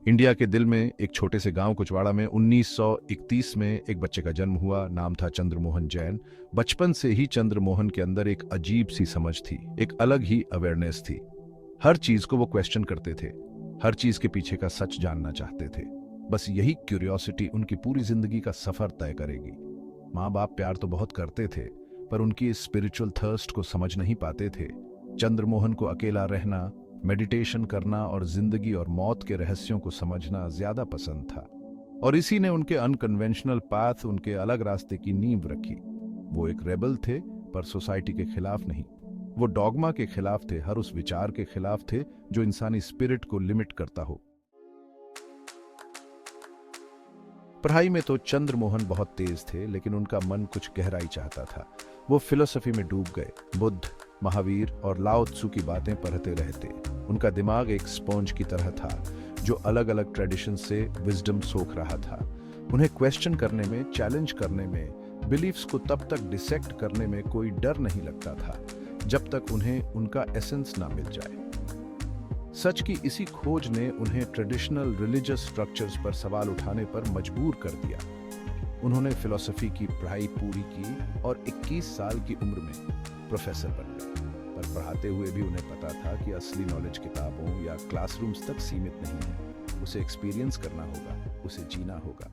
India के दिल में एक छोटे से गांव कुचवाड़ा में 1931 में एक बच्चे का जन्म हुआ। नाम था चंद्रमोहन जैन। बचपन से ही चंद्रमोहन के अंदर एक अजीब सी समझ थी, एक अलग ही अवेयरनेस थी। हर चीज को वो क्वेश्चन करते थे, हर चीज के पीछे का सच जानना चाहते थे। बस यही क्यूरियोसिटी उनकी पूरी जिंदगी का सफर तय करेगी। माँ बाप प्यार तो बहुत करते थे, पर उनकी इस स्पिरिचुअल थर्स्ट को समझ नहीं पाते थे। चंद्रमोहन को अकेला रहना, मेडिटेशन करना और जिंदगी और मौत के रहस्यों को समझना ज्यादा पसंद था, और इसी ने उनके अनकन्वेंशनल पाथ, उनके अलग रास्ते की नींव रखी। वो एक रेबल थे, पर सोसाइटी के खिलाफ नहीं। वो डॉगमा के खिलाफ थे, हर उस विचार के खिलाफ थे जो इंसानी स्पिरिट को लिमिट करता हो। पढ़ाई में तो चंद्रमोहन बहुत तेज थे, लेकिन उनका मन कुछ गहराई चाहता था। वो फिलोसफी में डूब गए। बुद्ध, महावीर और लाओ त्सु की बातें पढ़ते रहते। उनका दिमाग एक स्पॉन्ज की तरह था, जो अलग अलग ट्रेडिशन से विजडम सोख रहा था। उन्हें क्वेश्चन करने में, चैलेंज करने में, बिलीफ्स को तब तक डिसेक्ट करने में कोई डर नहीं लगता था, जब तक उन्हें उनका एसेंस ना मिल जाए। सच की इसी खोज ने उन्हें ट्रेडिशनल रिलीजियस स्ट्रक्चर्स पर सवाल उठाने पर मजबूर कर दिया। उन्होंने फिलॉसफी की पढ़ाई पूरी की और 21 साल की उम्र में प्रोफेसर बन गए। पर पढ़ाते हुए भी उन्हें पता था कि असली नॉलेज किताबों या क्लासरूम्स तक सीमित नहीं है। उसे एक्सपीरियंस करना होगा, उसे जीना होगा।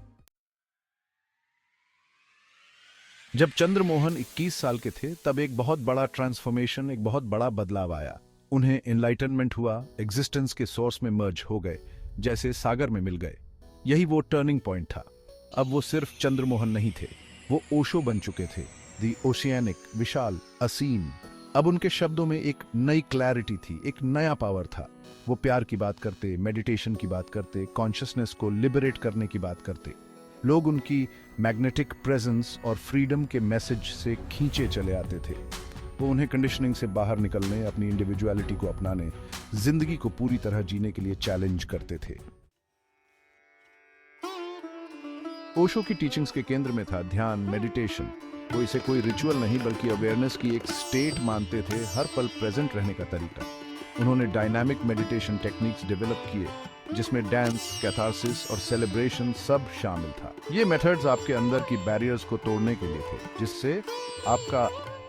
जब चंद्रमोहन 21 साल के थे, तब एक बहुत बड़ा ट्रांसफॉर्मेशन, एक बहुत बड़ा बदलाव आया। उन्हें एनलाइटनमेंट हुआ, एग्जिस्टेंस के सोर्स में मर्ज हो गए, जैसे सागर में मिल गए। यही वो टर्निंग पॉइंट था। अब वो सिर्फ चंद्रमोहन नहीं थे, वो ओशो बन चुके थे, दी ओशियानिक, विशाल, असीम। अब उनके शब्दों में एक नई क्लैरिटी थी, एक नया पावर था। वो प्यार की बात करते, मेडिटेशन की बात करते, कॉन्शियसनेस को लिबरेट करने की बात करते। लोग उनकी मैग्नेटिक प्रेजेंस और फ्रीडम के मैसेज से खींचे चले आते थे। वो उन्हें कंडीशनिंग से बाहर निकलने, अपनी इंडिविजुअलिटी को अपनाने, जिंदगी को पूरी तरह जीने के लिए चैलेंज करते थे। ओशो की टीचिंग्स के केंद्र में था ध्यान, मेडिटेशन। वो इसे कोई रिचुअल नहीं, बल्कि अवेयरनेस की एक स्टेट मानते थे, हर पल प्रेजेंट रहने का तरीका। उन्होंने डायनामिक मेडिटेशन टेक्निक्स डेवलप किए, जिसमें डांस, कैथारसिस और सेलिब्रेशन सब शामिल था। ये मेथड्स आपके अंदर की बैरियर्स को तोड़ने के लिए थे, जिससे आपका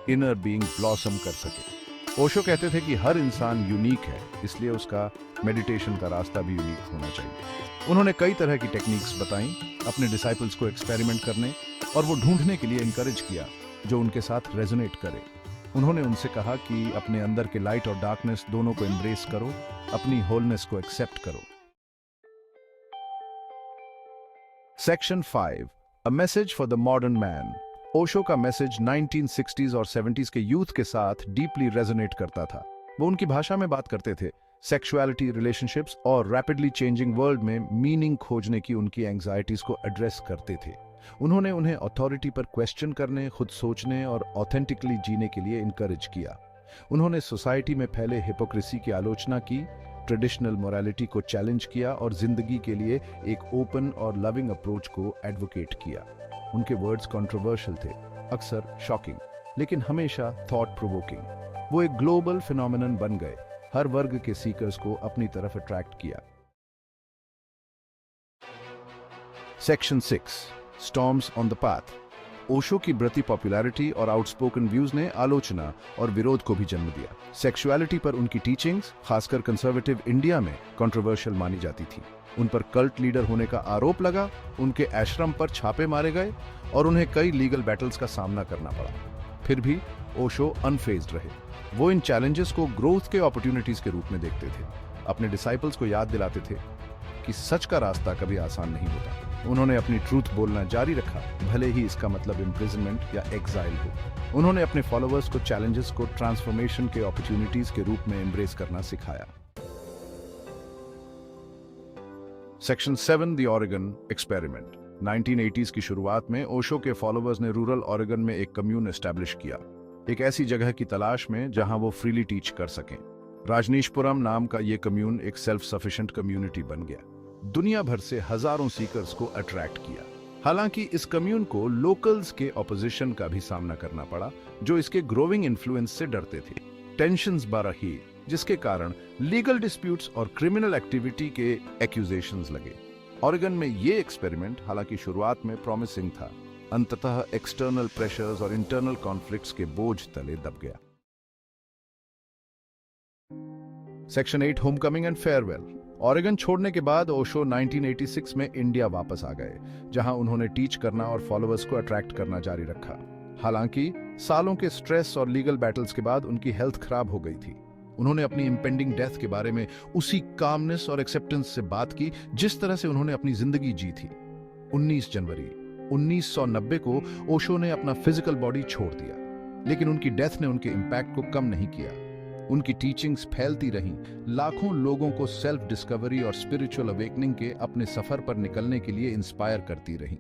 इनर बीइंग ब्लॉसम कर सके। ओशो कहते थे कि हर इंसान यूनिक है, इसलिए उसका मेडिटेशन का रास्ता भी यूनिक होना चाहिए। उन्होंने कई तरह की टेक्निक्स बताई, अपने डिसाइपल्स को एक्सपेरिमेंट करने और वो ढूंढने के लिए इनकरेज किया जो उनके साथ रेजोनेट करे। उन्होंने उनसे कहा कि अपने अंदर के लाइट और डार्कनेस दोनों को एम्ब्रेस करो, अपनी होलनेस को एक्सेप्ट करो। Section 5, a message for the modern man. Osho का मैसेज 1960s और 70s के यूथ के साथ डीपली रेजोनेट करता था। वो उनकी भाषा में बात करते थे, सेक्सुअलिटी, रिलेशनशिप्स और रैपिडली चेंजिंग वर्ल्ड में मीनिंग खोजने की उनकी एंग्जाइटीज को एड्रेस करते थे। उन्होंने उन्हें अथॉरिटी पर क्वेश्चन करने, खुद सोचने और ऑथेंटिकली जीने के लिए इनकरेज किया। उन्होंने सोसाइटी में फैले हिपोक्रेसी की आलोचना की, ट्रेडिशनल मोरालिटी को चैलेंज किया और जिंदगी के लिए एक ओपन और लविंग अप्रोच को एडवोकेट किया। उनके वर्ड्स कंट्रोवर्शियल थे, अक्सर शॉकिंग, लेकिन हमेशा थॉट प्रोवोकिंग। वो एक ग्लोबल फिनोमिनन बन गए, हर वर्ग के सीकर्स को अपनी तरफ अट्रैक्ट किया। Section 6, storms on the path. Osho की बढ़ती पॉपुलैरिटी और आउटस्पोकन व्यूज ने आलोचना और विरोध को भी जन्म दिया। सेक्सुअलिटी पर उनकी टीचिंग्स, खासकर कंजर्वेटिव इंडिया में, कंट्रोवर्शियल मानी जाती थी। उन पर कल्ट लीडर होने का आरोप लगा, उनके आश्रम पर छापे मारे गए और उन्हें कई लीगल बैटल्स का सामना करना पड़ा। फिर भी ओशो अनफेज्ड रहे। वो इन चैलेंजेस को ग्रोथ के अपॉर्चुनिटीज के रूप में देखते थे। अपने डिसाइपल्स को याद दिलाते थे कि सच का रास्ता कभी आसान नहीं होता। उन्होंने अपनी ट्रूथ बोलना जारी रखा, भले ही इसका मतलब इम्प्रिजनमेंट या एग्जाइल हो। उन्होंने अपने फॉलोअर्स को चैलेंजेस को ट्रांसफॉर्मेशन के अपॉर्चुनिटीज के रूप में एम्ब्रेस करना सिखाया। Section 7, the Oregon experiment. 1980s की शुरुआत में ओशो के फॉलोअर्स ने रूरल ऑरेगन में एक कम्यून एस्टैब्लिश किया, एक ऐसी जगह की तलाश में जहां वो फ्रीली टीच कर सकें। राजनीशपुरम नाम का ये कम्यून एक सेल्फ सफिशिएंट कम्युनिटी बन गया। दुनिया भर से हजारों सीकर्स को अट्रैक्ट किया। हालांकि इस कम्यून को लोकल्स के ऑपोजिशन का भी सामना करना पड़ा, जो इसके ग्रोइंग इन्फ्लुएंस से डरते थे। टेंशंस बढ़ी, जिसके कारण लीगल डिस्प्यूट्स और क्रिमिनल एक्टिविटी के एक्यूजेशंस लगे। ऑरेगन में ये एक्सपेरिमेंट हालांकि शुरुआत में प्रॉमिसिंग था, अंततः एक्सटर्नल प्रेशर्स और इंटरनल कॉन्फ्लिक्ट्स के बोझ तले दब गया। Section 8 Homecoming and farewell. Oregon छोड़ने के बाद ओशो 1986 में इंडिया वापस आ गए, जहां उन्होंने टीच करना और फॉलोअर्स को अट्रैक्ट करना जारी रखा। हालांकि सालों के स्ट्रेस और लीगल बैटल्स के बाद उनकी हेल्थ खराब हो गई थी। उन्होंने अपनी इंपेंडिंग डेथ के बारे में उसी कामनेस और एक्सेप्टेंस से बात की जिस तरह से उन्होंने अपनी जिंदगी जी थी। 19 जनवरी 1990 को ओशो ने अपना फिजिकल बॉडी छोड़ दिया, लेकिन उनकी डेथ ने उनके इम्पैक्ट को कम नहीं किया। उनकी टीचिंग्स फैलती रहीं, लाखों लोगों को सेल्फ डिस्कवरी और स्पिरिचुअल अवेकनिंग के अपने सफर पर निकलने के लिए इंस्पायर करती रहीं।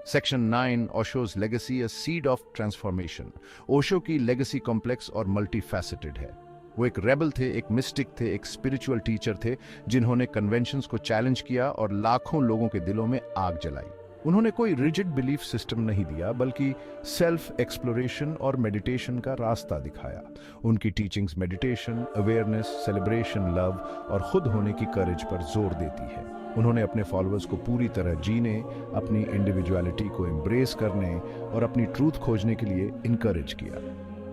Section 9 Osho's legacy, a seed of transformation. Osho की लेगेसी कॉम्प्लेक्स और मल्टीफैसेटेड है। वो एक रेबल थे, एक मिस्टिक थे, एक स्पिरिचुअल टीचर थे जिन्होंने कन्वेंशंस को चैलेंज किया और लाखों लोगों के दिलों में आग जलाई। उन्होंने कोई रिजिड बिलीफ सिस्टम नहीं दिया, बल्कि सेल्फ एक्सप्लोरेशन और मेडिटेशन का रास्ता दिखाया। उनकी teachings meditation, awareness, celebration, love और खुद होने की करेज पर जोर देती है। उन्होंने अपने फॉलोअर्स को पूरी तरह जीने, अपनी इंडिविजुअलिटी को एम्ब्रेस करने और अपनी ट्रूथ खोजने के लिए इनकरेज किया।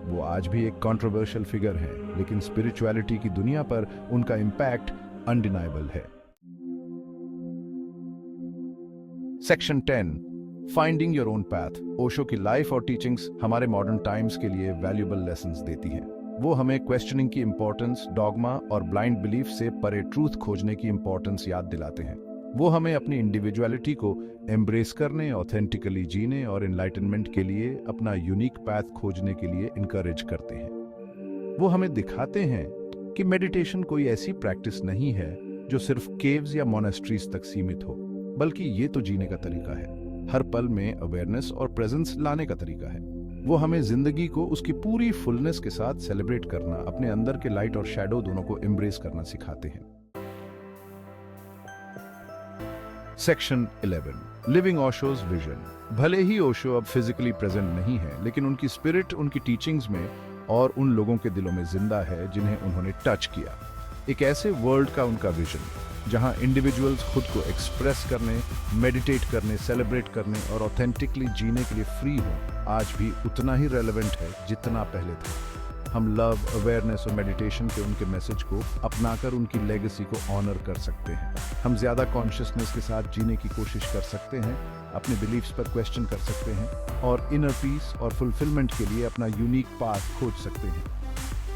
वो आज भी एक कंट्रोवर्शियल फिगर हैं, लेकिन स्पिरिचुअलिटी की दुनिया पर उनका इम्पैक्ट अनडिनाइबल है। Section 10 finding your own path. Osho की लाइफ और टीचिंग्स हमारे मॉडर्न टाइम्स के लिए वैल्यूएबल लेसन्स देती हैं। वो हमें क्वेश्चनिंग की इंपॉर्टेंस, डॉगमा और ब्लाइंड बिलीफ से परे ट्रूथ खोजने की इंपॉर्टेंस याद दिलाते हैं। वो हमें अपनी इंडिविजुअलिटी को एम्ब्रेस करने, ऑथेंटिकली जीने और एनलाइटनमेंट के लिए अपना यूनिक पैथ खोजने के लिए इनकरेज करते हैं। वो हमें दिखाते हैं कि मेडिटेशन कोई ऐसी प्रैक्टिस नहीं है जो सिर्फ केव्स या मोनेस्ट्रीज तक सीमित हो, बल्कि ये तो जीने का तरीका है, हर पल में अवेयरनेस और प्रेजेंस लाने का तरीका है। वो हमें जिंदगी को उसकी पूरी फुलनेस के साथ सेलिब्रेट करना, अपने अंदर के लाइट और शैडो दोनों को एम्ब्रेस करना सिखाते हैं। Section 11 living Osho's vision. भले ही ओशो अब फिजिकली प्रेजेंट नहीं है, लेकिन उनकी स्पिरिट उनकी टीचिंग्स में और उन लोगों के दिलों में जिंदा है जिन्हें उन्होंने टच किया। एक ऐसे वर्ल्ड का उनका विजन जहां इंडिविजुअल्स खुद को एक्सप्रेस करने, मेडिटेट करने, सेलिब्रेट करने और ऑथेंटिकली जीने के लिए फ्री हों, आज भी उतना ही रेलेवेंट है जितना पहले था। हम लव, अवेयरनेस और मेडिटेशन के उनके मैसेज को अपनाकर उनकी लेगेसी को ऑनर कर सकते हैं। हम ज्यादा कॉन्शियसनेस के साथ जीने की कोशिश कर सकते हैं, अपने बिलीफ्स पर क्वेश्चन कर सकते हैं और इनर पीस और फुलफिलमेंट के लिए अपना यूनिक पाथ खोज सकते हैं।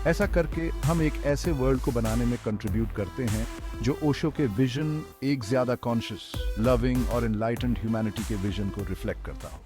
ऐसा करके हम एक ऐसे वर्ल्ड को बनाने में कंट्रीब्यूट करते हैं जो ओशो के विजन, एक ज्यादा कॉन्शियस, लविंग और एनलाइटेंड ह्यूमैनिटी के विजन को रिफ्लेक्ट करता हो।